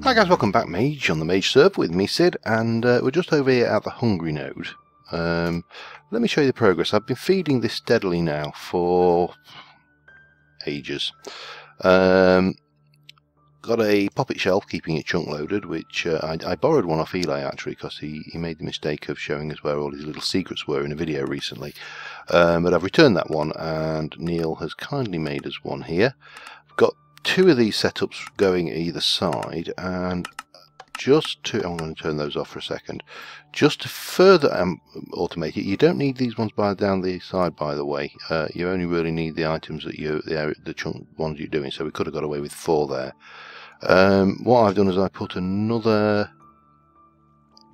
Hi guys, welcome back, Mage, on the Mage server with me, Sid, and we're just over here at the Hungry node. Let me show you the progress. I've been feeding this steadily now for ages. Got a poppet shelf keeping it chunk loaded, which I borrowed one off Eli actually, because he made the mistake of showing us where all his little secrets were in a video recently. But I've returned that one, and Neil has kindly made us one here. I've got two of these setups going either side, and I'm going to turn those off for a second. Just to further automate it, you don't need these ones down the side, by the way. You only really need the items that the chunk ones you're doing. So we could have got away with 4 there. What I've done is I put another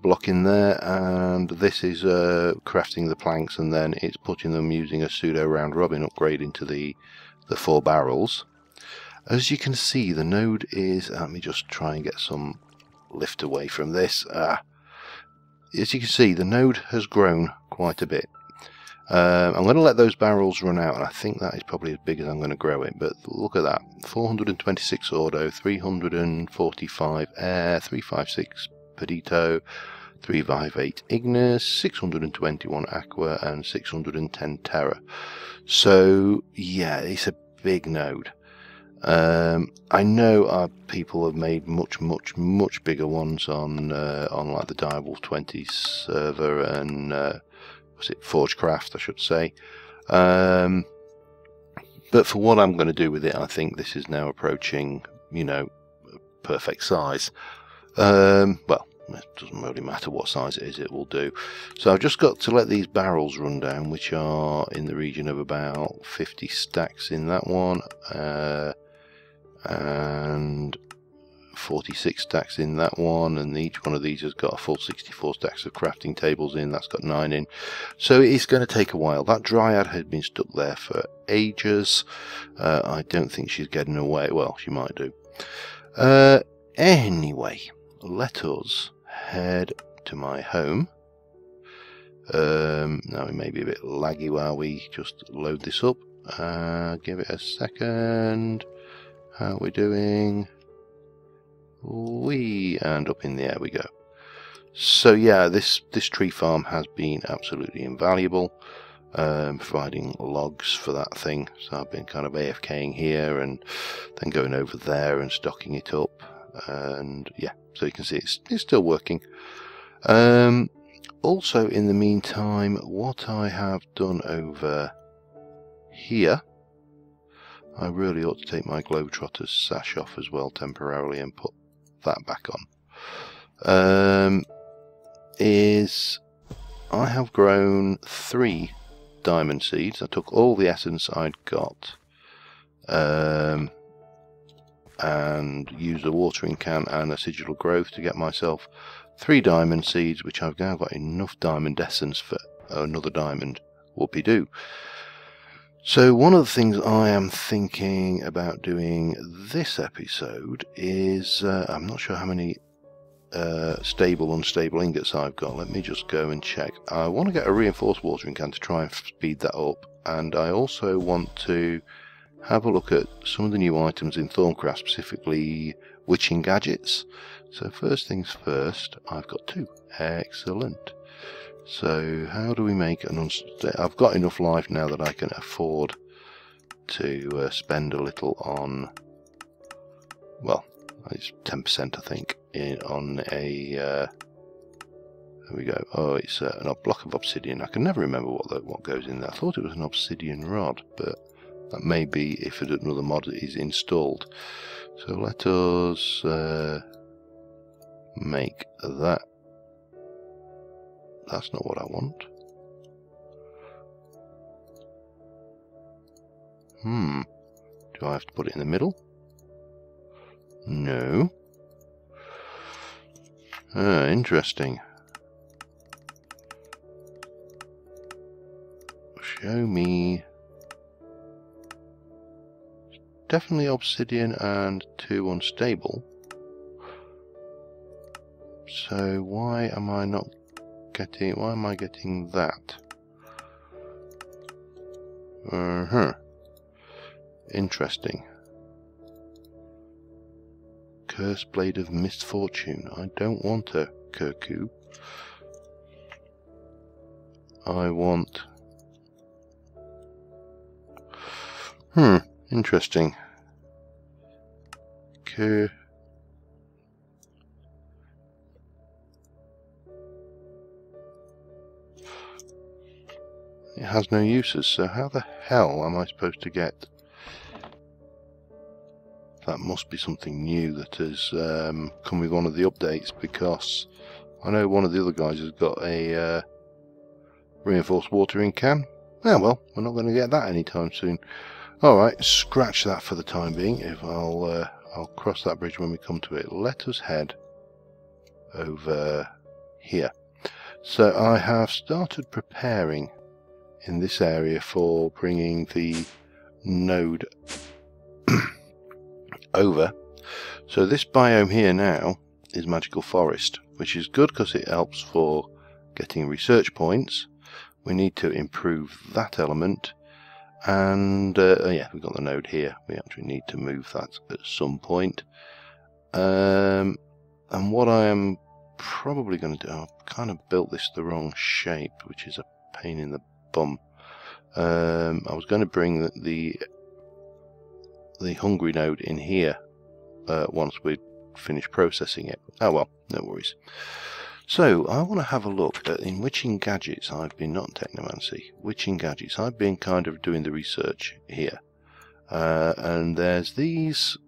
block in there, and this is crafting the planks, and then it's putting them using a pseudo round robin upgrade into the 4 barrels. As you can see, the node is, let me just try and get some lift away from this. As you can see, the node has grown quite a bit. I'm going to let those barrels run out, and I think that is probably as big as I'm going to grow it. But look at that, 426 auto, 345 air, 356 pedito, 358 ignis, 621 aqua, and 610 terra. So yeah, it's a big node. I know people have made much bigger ones on like the Direwolf 20 server and was it Forgecraft, I should say. But for what I'm going to do with it, I think this is now approaching, you know, perfect size. Well, it doesn't really matter what size it is, it will do. So I've just got to let these barrels run down, which are in the region of about 50 stacks in that one. And 46 stacks in that one, and each one of these has got a full 64 stacks of crafting tables in. That's got 9 in, so it's going to take a while. That dryad had been stuck there for ages. I don't think she's getting away. Well, she might do. Anyway, let us head to my home. Now it may be a bit laggy while we just load this up. Give it a second. How are we doing? And up in the air we go. So yeah, this tree farm has been absolutely invaluable, providing logs for that thing. So I've been kind of AFKing here and then going over there and stocking it up, and yeah, so you can see it's still working. Also in the meantime, what I have done over here, I really ought to take my Globetrotter's sash off as well temporarily and put that back on. Is I have grown 3 diamond seeds. I took all the essence I'd got and used a watering can and a sigil growth to get myself 3 diamond seeds, which I've now got enough diamond essence for another diamond. Whoopie-doo. So one of the things I am thinking about doing this episode is, I'm not sure how many stable, unstable ingots I've got. Let me just go and check. I want to get a reinforced watering can to try and speed that up, and I also want to have a look at some of the new items in Thorncraft, specifically witching gadgets. So first things first, I've got 2. Excellent. So how do we make an unstable? I've got enough life now that I can afford to spend a little on, well, it's 10% I think, on a, there we go, oh, it's a block of obsidian. I can never remember what goes in there. I thought it was an obsidian rod, but that may be if another mod is installed. So let us make that. That's not what I want. Do I have to put it in the middle? No. Interesting. Show me. Definitely obsidian and 2 unstable. So why am I getting that? Interesting. Cursed Blade of Misfortune. I don't want a Kirku. I want... interesting. It has no uses, so how the hell am I supposed to get... That must be something new that has come with one of the updates, because I know one of the other guys has got a reinforced watering can. Ah well, we're not going to get that anytime soon. Alright, scratch that for the time being. If I'll cross that bridge when we come to it. Let us head over here. So I have started preparing in this area for bringing the node over. So this biome here now is magical forest, which is good because it helps for getting research points. We need to improve that element, and yeah, we've got the node here. We actually need to move that at some point. And what I am probably going to do, I've kind of built this the wrong shape, which is a pain in the bum. I was going to bring the hungry node in here once we finish processing it. Oh well, no worries. So I want to have a look at in witching gadgets I've been, not technomancy, witching gadgets I've been kind of doing the research here. And there's these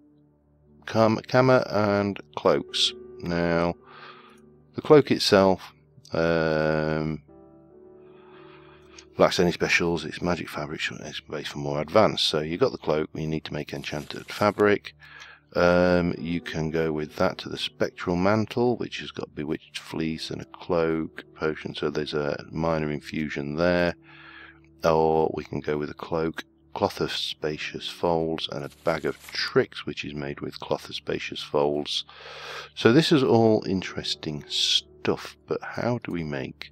kama and cloaks. Now the cloak itself lacks any specials. It's magic fabric, it's based for more advanced. So you got the cloak, you need to make enchanted fabric. You can go with that to the spectral mantle, which has got bewitched fleece and a cloak potion, so there's a minor infusion there. Or we can go with a cloak, cloth of spacious folds, and a bag of tricks, which is made with cloth of spacious folds. So this is all interesting stuff, but how do we make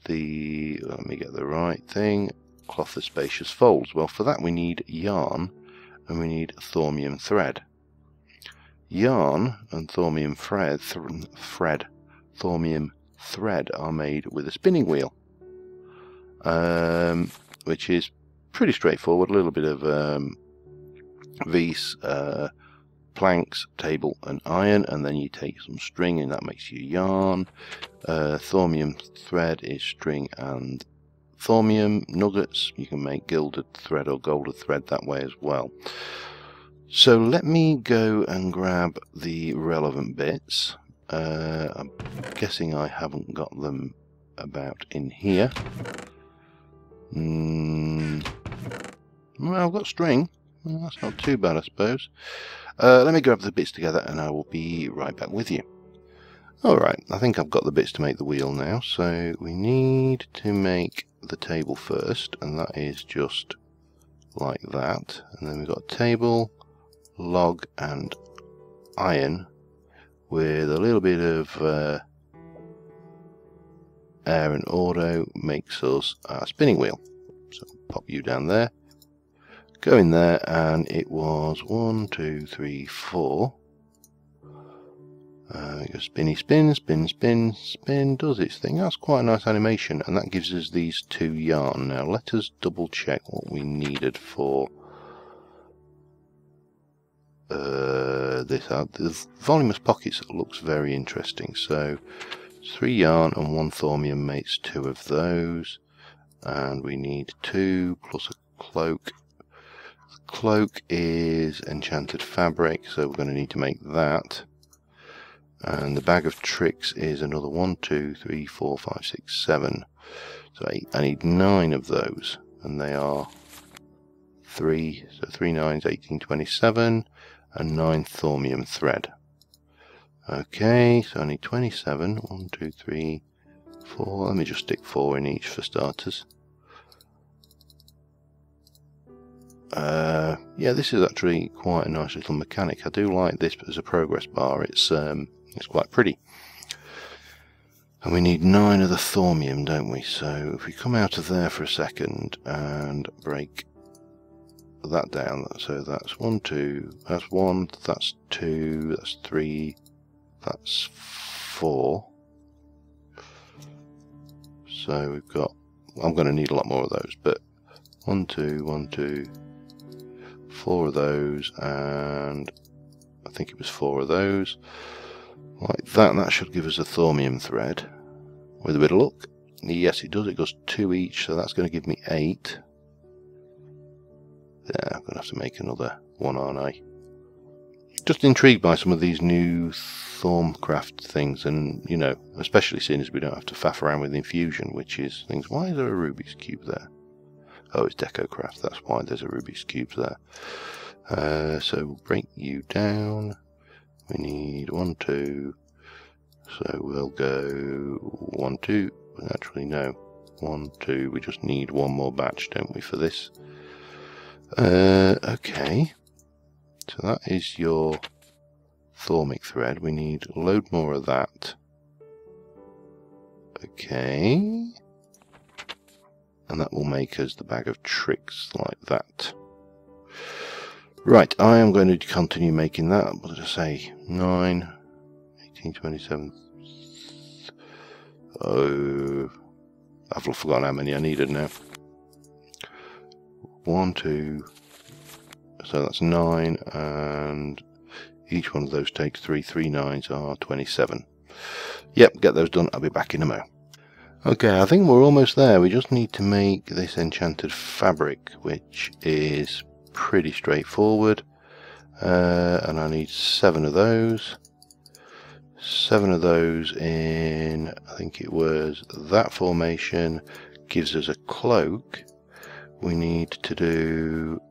the, let me get the right thing, cloth of spacious folds? Well, for that we need yarn, and we need thaumium thread. Yarn and thaumium thread are made with a spinning wheel, which is pretty straightforward. A little bit of vis, planks, table and iron, and then you take some string and that makes you yarn. Thaumium thread is string and thaumium nuggets. You can make gilded thread or golded thread that way as well. So let me go and grab the relevant bits. I'm guessing I haven't got them about in here. Well, I've got string. Well, that's not too bad, I suppose. Let me grab the bits together and I will be right back with you. Alright, I think I've got the bits to make the wheel now. So we need to make the table first, and that is just like that. And then we've got table, log and iron with a little bit of air and auto makes us a spinning wheel. So pop you down there, go in there, and it was 1, 2, 3, 4. It goes spinny spin, spin, spin, spin, does its thing. That's quite a nice animation, and that gives us these 2 yarn. Now let us double check what we needed for this. The voluminous pockets looks very interesting. So 3 yarn and 1 thaumium makes 2 of those, and we need 2 plus a cloak. The cloak is enchanted fabric, so we're going to need to make that. And the bag of tricks is another 1, 2, 3, 4, 5, 6, 7. So I need 9 of those, and they are 3. So 3 9s, 18, 27, and 9 thaumium thread. Okay, so I need 27. 1, 2, 3, 4. Let me just stick 4 in each for starters. Yeah, this is actually quite a nice little mechanic. I do like this as a progress bar. It's quite pretty. And we need 9 of the thaumium, don't we? So if we come out of there for a second and break that down. So that's 1, 2, that's 1, that's 2, that's 3, that's 4. So we've got, I'm going to need a lot more of those, but 1, 2, 1, 2, 4 of those, and I think it was 4 of those. Like that, and that should give us a thaumium thread. With a bit of luck. Yes, it does. It goes 2 each, so that's going to give me 8. Yeah, I'm going to have to make another one, aren't I? Just intrigued by some of these new Thorncraft things, and, you know, especially seeing as we don't have to faff around with infusion, which is things. Why is there a Rubik's Cube there? Oh, it's DecoCraft, that's why there's a Rubik's Cube there. So we'll break you down. We need 1, 2. So we'll go 1, 2. Actually, no. 1, 2. We just need one more batch, don't we, for this? Okay. So that is your thaumic thread. We need a load more of that. Okay. And that will make us the bag of tricks like that. Right, I am going to continue making that. What did I say? 9, 18, 27. Oh, I've forgotten how many I needed now. 1, 2. So that's 9, and each one of those takes 3. 3 9s are 27. Yep, get those done. I'll be back in a mo. Okay, I think we're almost there. We just need to make this enchanted fabric, which is pretty straightforward. And I need 7 of those. 7 of those in, I think it was that formation, gives us a cloak. We need to do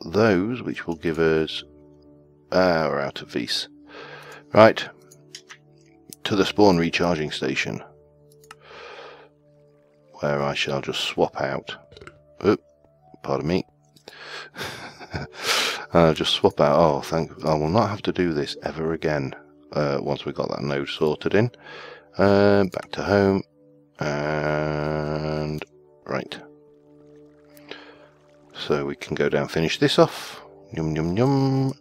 those, which will give us, we're out of these. Right, to the spawn recharging station, where I shall just swap out, pardon me, just swap out, I will not have to do this ever again, once we've got that node sorted in. Back to home, and right, so we can go down, finish this off. Yum yum yum.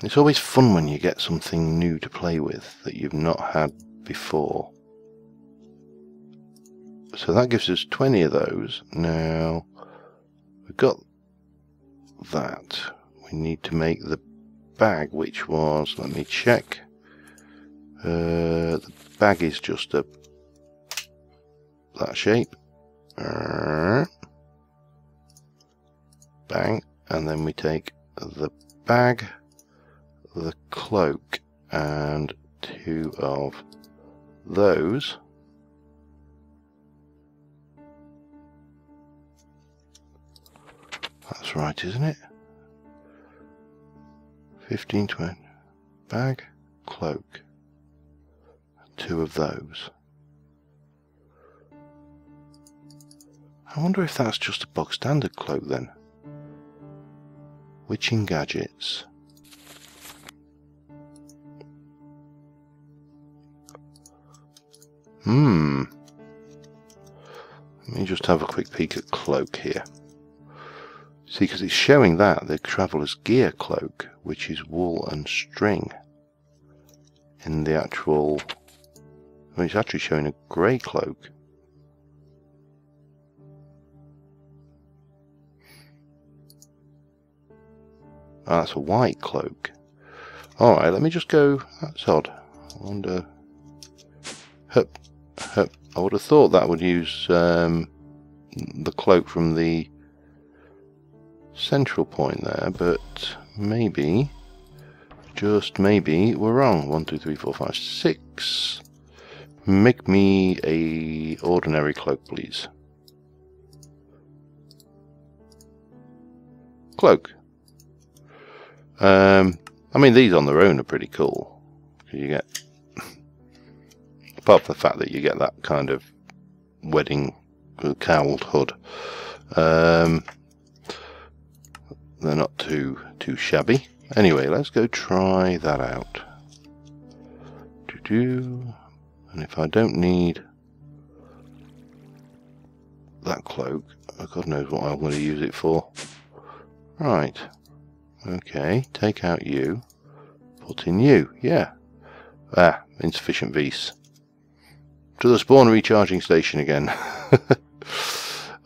It's always fun when you get something new to play with that you've not had before. So that gives us 20 of those. Now we've got that. We need to make the bag, which was, let me check. The bag is just that shape. Bang, and then we take the bag, the cloak, and 2 of those. That's right, isn't it? 15, 20. Bag, cloak, 2 of those. I wonder if that's just a bog standard cloak then. Witching gadgets. Let me just have a quick peek at cloak here. See, because it's showing that the Traveller's Gear cloak, which is wool and string, in the actual, well, it's actually showing a grey cloak. Oh, that's a white cloak. Alright, let me just go, that's odd. I wonder, hup, hup. I would have thought that would use the cloak from the central point there, but maybe, just maybe, we're wrong. 1, 2, 3, 4, 5, 6. Make me a ordinary cloak, please. Cloak. I mean, these on their own are pretty cool. You get, apart from the fact that you get that kind of wedding cowled hood, they're not too shabby. Anyway, let's go try that out. And if I don't need that cloak, God knows what I'm going to use it for. Right. Okay, take out you. Put in you. Yeah. Ah, insufficient Vs. To the spawn recharging station again.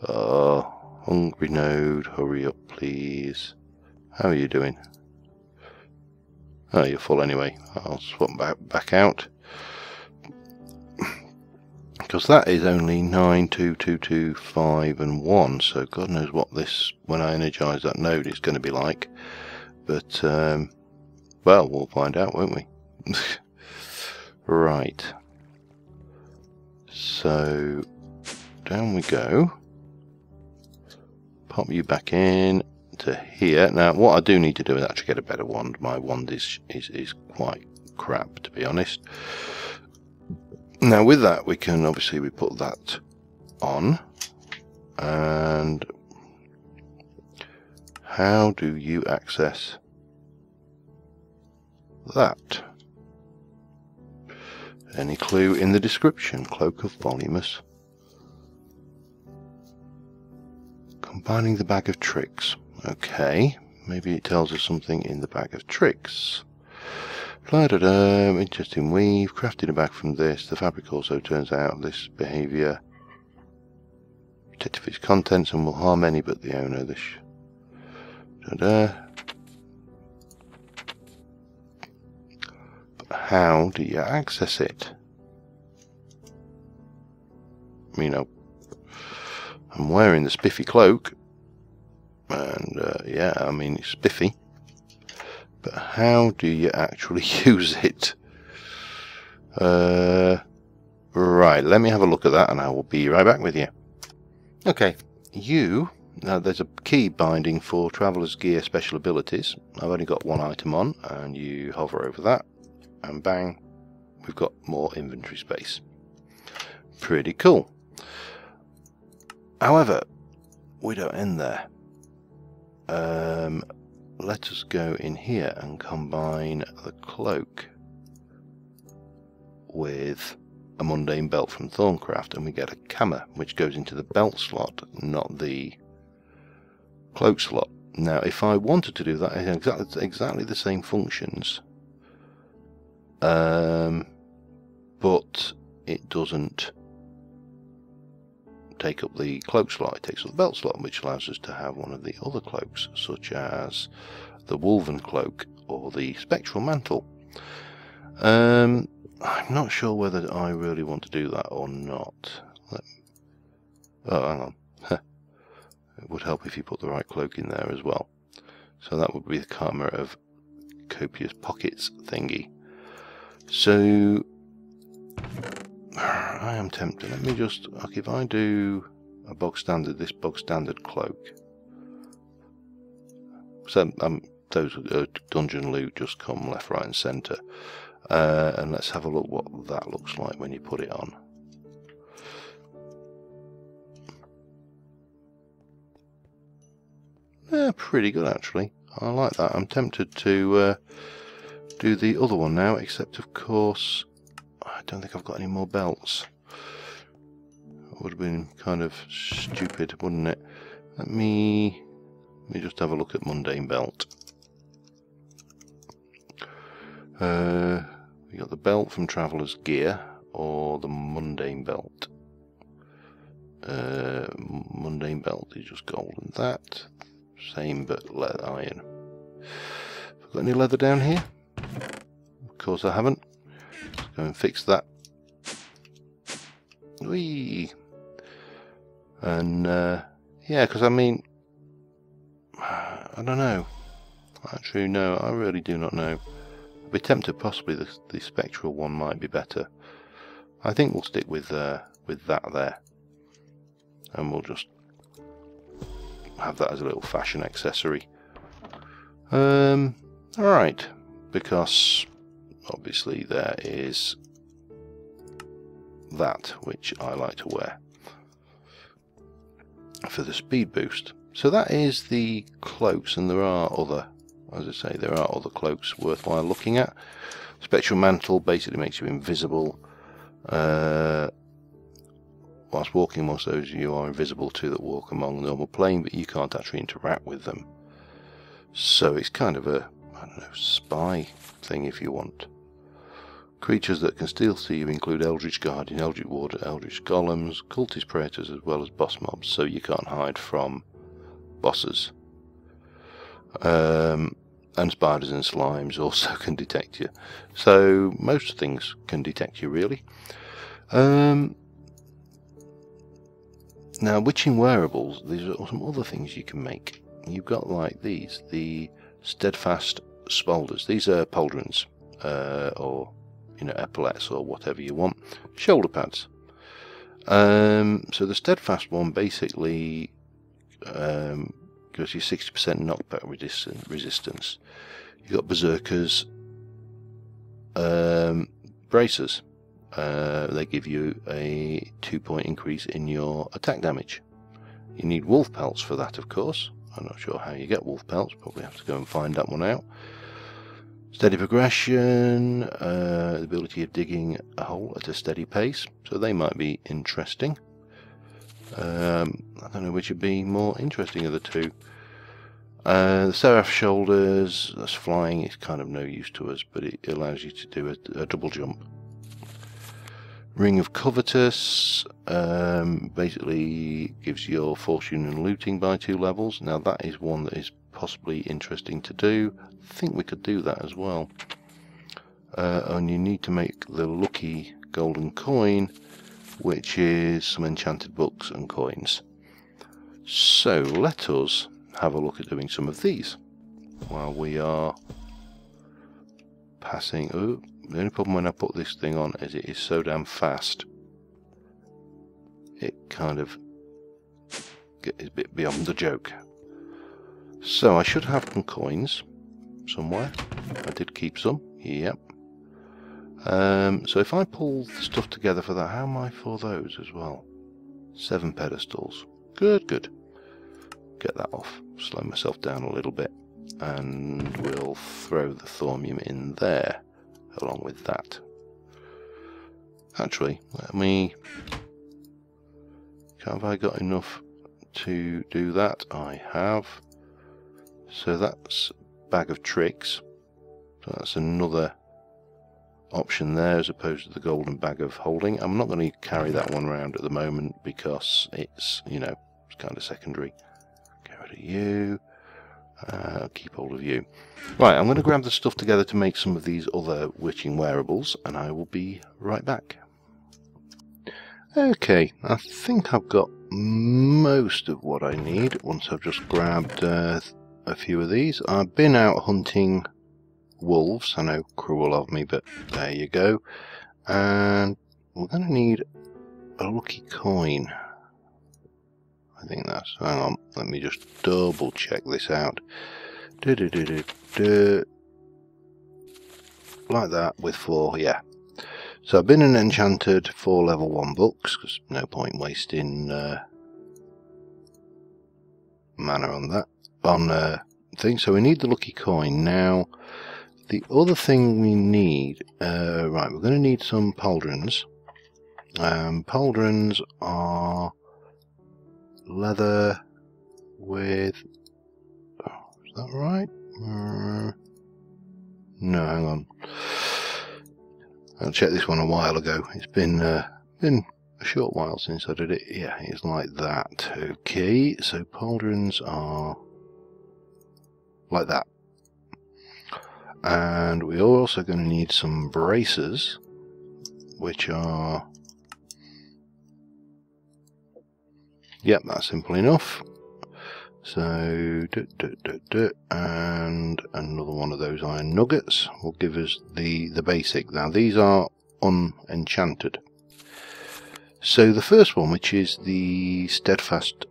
Oh, hungry node, hurry up please. How are you doing? Oh, you're full anyway. I'll swap back out. Because that is only 9, 2, 2, 2, 5 and 1. So God knows what this, when I energise that node, is going to be like. But, well, we'll find out, won't we? Right. So, down we go. Pop you back in to here. Now, what I do need to do is actually get a better wand. My wand is quite crap, to be honest. Now, with that, we can obviously we put that on. And how do you access that? Any clue in the description? Cloak of Voluminous. Combining the bag of tricks. Okay, maybe it tells us something in the bag of tricks. Interesting weave. Crafted a bag from this. The fabric also turns out this behaviour protective its contents and will harm any but the owner. This. But how do you access it? You know, I'm wearing the spiffy cloak, and yeah, I mean it's spiffy. But how do you actually use it? Right, let me have a look at that and I will be right back with you. Okay, now there's a key binding for Traveller's Gear special abilities. I've only got one item on, and you hover over that and bang, we've got more inventory space. Pretty cool. However, we don't end there. Let us go in here and combine the cloak with a mundane belt from Thorncraft, and we get a camera which goes into the belt slot, not the cloak slot. Now, if I wanted to do that, it has exactly the same functions, but it doesn't take up the cloak slot, it takes up the belt slot, which allows us to have one of the other cloaks, such as the Wolven Cloak or the Spectral Mantle. I'm not sure whether I really want to do that or not. Oh, hang on. It would help if you put the right cloak in there as well. So that would be the Karma of Copious Pockets thingy. So I am tempted. Let me just, okay, if I do a bog standard, this bog standard cloak. So those dungeon loot just come left, right and centre. And let's have a look what that looks like when you put it on. Yeah, pretty good actually. I like that. I'm tempted to do the other one now, except of course I don't think I've got any more belts. That would have been kind of stupid, wouldn't it? Let me just have a look at mundane belt. We got the belt from Traveller's Gear or the mundane belt. Mundane belt is just gold and that. Same but leather iron. Have I got any leather down here? Of course I haven't. Let's go and fix that. Whee! And yeah, because I mean, I don't know. Actually, no, I really do not know. I'd be tempted possibly the spectral one might be better. I think we'll stick with that there, and we'll just have that as a little fashion accessory. Alright, because obviously there is that which I like to wear for the speed boost. So that is the cloaks, and there are other, as I say, there are other cloaks worthwhile looking at. Spectral Mantle basically makes you invisible. whilst walking amongst those you are invisible to that walk along the normal plane, but you can't actually interact with them. So it's kind of a, I don't know, spy thing if you want. Creatures that can still see you include Eldritch Guardian, Eldritch Warder, Eldritch Golems, Cultist Praetors, as well as boss mobs, so you can't hide from bosses. And spiders and slimes also can detect you. So most things can detect you, really. Now, witching wearables, these are some other things you can make. You've got like these, the steadfast spolders. These are pauldrons, or epaulets, or whatever you want. Shoulder pads. So the steadfast one basically gives you 60% knockback resistance. You've got berserkers, bracers. They give you a 2-point increase in your attack damage. You need wolf pelts for that, of course. I'm not sure how you get wolf pelts, probably have to go and find that one out. Steady progression, the ability of digging a hole at a steady pace, so they might be interesting. I don't know which would be more interesting of the two. The Seraph shoulders, that's flying, it's kind of no use to us, but it allows you to do a double jump. Ring of Covetous basically gives your fortune and looting by 2 levels. Now that is one that is possibly interesting to do. I think we could do that as well. And you need to make the lucky golden coin, which is some enchanted books and coins. So let us have a look at doing some of these while we are passing. Oh, the only problem when I put this thing on is it is so damn fast. It kind of is a bit beyond the joke. So I should have some coins somewhere. I did keep some. Yep. So if I pull the stuff together for that, how am I for those as well? 7 pedestals. Good, good. Get that off. Slow myself down a little bit. And we'll throw the thormium in there along with that. Actually, let me... Have I got enough to do that? I have. So that's Bag of Tricks. So that's another option there as opposed to the golden bag of holding. I'm not going to carry that one around at the moment because it's, it's kind of secondary. Get rid of you. Keep hold of you. Right, I'm going to grab the stuff together to make some of these other witching wearables, and I will be right back. Okay, I think I've got most of what I need once I've just grabbed a few of these. I've been out hunting wolves. I know, cruel of me, but there you go. And we're going to need a lucky coin. I think that's, hang on, let me just double check this out. Like that with 4, yeah. So I've been in enchanted 4 level 1 books, because no point wasting mana on that, thing. So we need the lucky coin. Now, the other thing we need, right, we're going to need some pauldrons. Pauldrons are leather with, oh, is that right? No, hang on. I checked this one a while ago. It's been a short while since I did it. Yeah, it's like that. Okay, so pauldrons are like that. And we're also going to need some bracers, which are, yep, that's simple enough. So, and another one of those iron nuggets will give us the basic. Now these are unenchanted. So the first one, which is the steadfast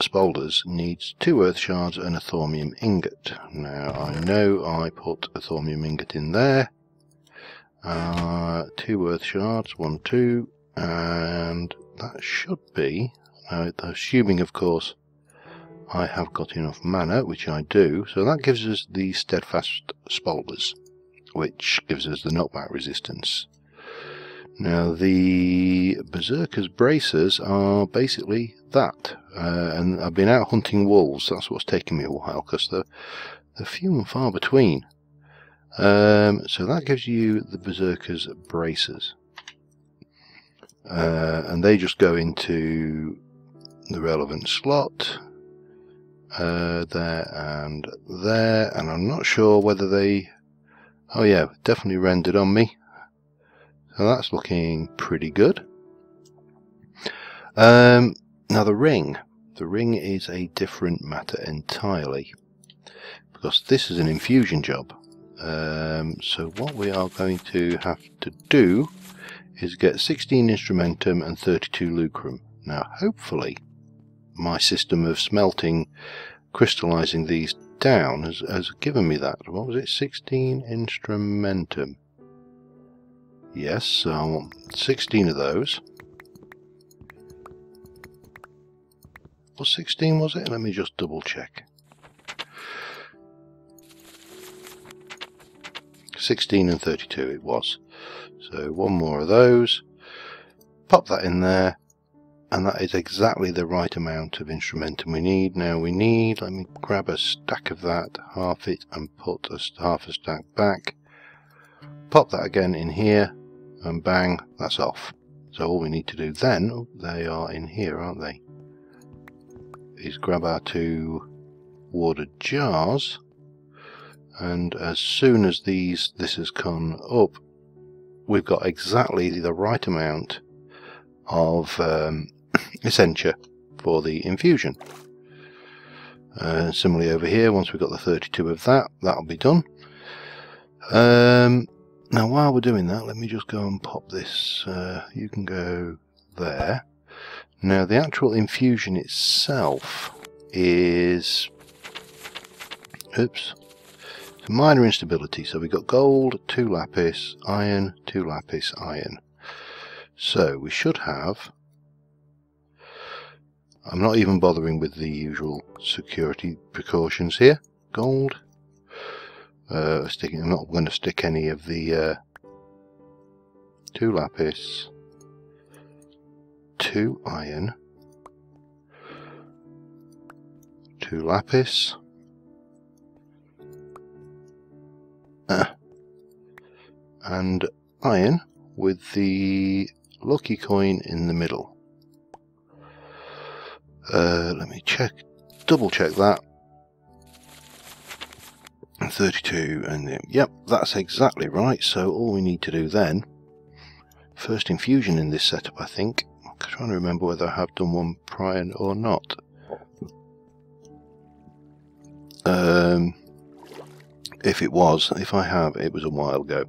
spolders, needs 2 earth shards and a thormium ingot. Now I know I put a thormium ingot in there. 2 earth shards, 1, 2, and that should be, assuming of course I have got enough mana, which I do, so that gives us the steadfast spolders, which gives us the knockback resistance. Now the Berserker's bracers are basically that, and I've been out hunting wolves. That's what's taken me a while, because they're few and far between. So that gives you the Berserker's bracers, and they just go into the relevant slot, there and there, and I'm not sure whether they... oh yeah, definitely rendered on me. So that's looking pretty good. Now the ring is a different matter entirely, because this is an infusion job. So what we are going to have to do is get 16 instrumentum and 32 lucrum. Now hopefully my system of smelting, crystallizing these down has given me that. What was it? 16 instrumentum. Yes, so I want 16 of those. What 16 was it? Let me just double check. 16 and 32 it was. So one more of those. Pop that in there. And that is exactly the right amount of instrumentum we need. Now we need, let me grab a stack of that, half it, and put half a stack back. Pop that again in here, and bang, that's off. So all we need to do then, oh, they are in here, aren't they? Is grab our 2 watered jars, and as soon as this has gone up, we've got exactly the right amount of essentia for the infusion. Similarly over here, once we've got the 32 of that, that'll be done. Now while we're doing that, let me just go and pop this. You can go there. Now the actual infusion itself is, oops, it's a minor instability. So we've got gold, 2 lapis, iron, 2 lapis, iron. So we should have, I'm not even bothering with the usual security precautions here. Gold, I'm not going to stick any of the 2 lapis, 2 iron, 2 lapis, and iron with the lucky coin in the middle. Let me double check that. 32, and yep, that's exactly right. So all we need to do then, first infusion in this setup, I think. I'm trying to remember whether I have done one prior or not. If I have, it was a while ago.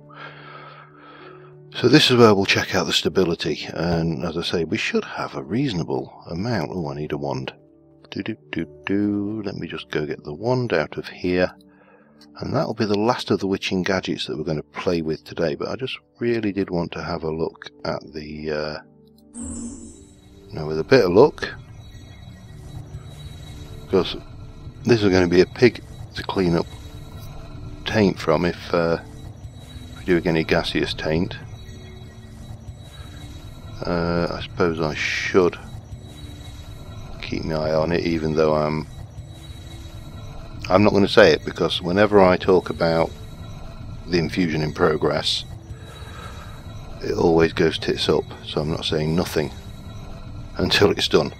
So this is where we'll check out the stability, and as I say, we should have a reasonable amount. Oh, I need a wand. Let me just go get the wand out of here, and that'll be the last of the witching gadgets that we're going to play with today. But I just really did want to have a look at the now with a bit of luck, because this is going to be a pig to clean up taint from if we do get any gaseous taint. I suppose I should keep my eye on it, even though I'm not going to say it, because whenever I talk about the infusion in progress, it always goes tits up, so I'm not saying nothing until it's done.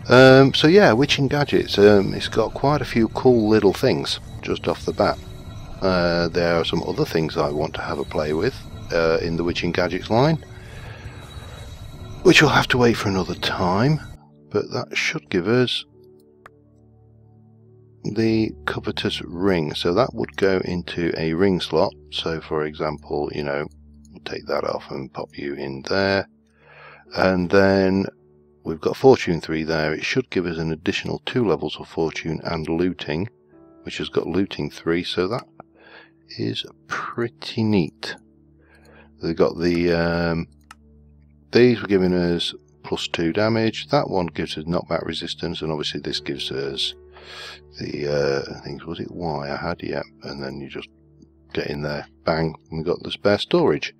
So yeah, witching gadgets, it's got quite a few cool little things just off the bat. There are some other things I want to have a play with in the witching gadgets line, which will have to wait for another time, but that should give us the covetous ring. So that would go into a ring slot. So for example, you know, take that off and pop you in there, and then we've got fortune 3 there. It should give us an additional 2 levels of fortune and looting, which has got looting 3, so that is pretty neat. They've got the these were giving us +2 damage. That one gives us knockback resistance, and obviously this gives us the I think, was it Y I had? Yeah, and then you just get in there, bang, we've got the spare storage.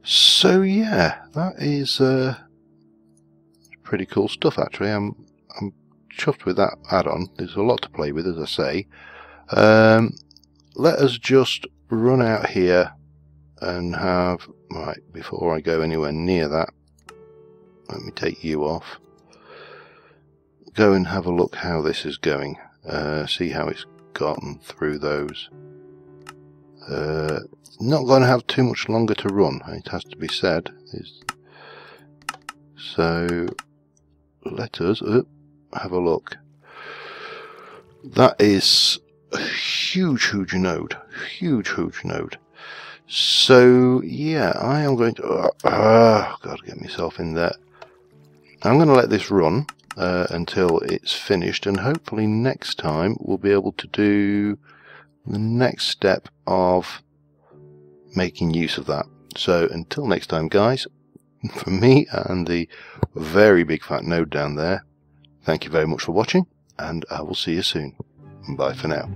So yeah, that is pretty cool stuff actually. I'm chuffed with that add-on. There's a lot to play with, as I say. Let us just run out here and have, right, before I go anywhere near that, let me take you off. Go and have a look how this is going. See how it's gotten through those. Not going to have too much longer to run, it has to be said. So let us have a look. That is a huge node. Huge node. So yeah, I am going to gotta get myself in there. I'm going to let this run until it's finished, and hopefully next time we'll be able to do the next step of making use of that. So until next time, guys, from me and the very big fat node down there, thank you very much for watching, and I will see you soon. Bye for now.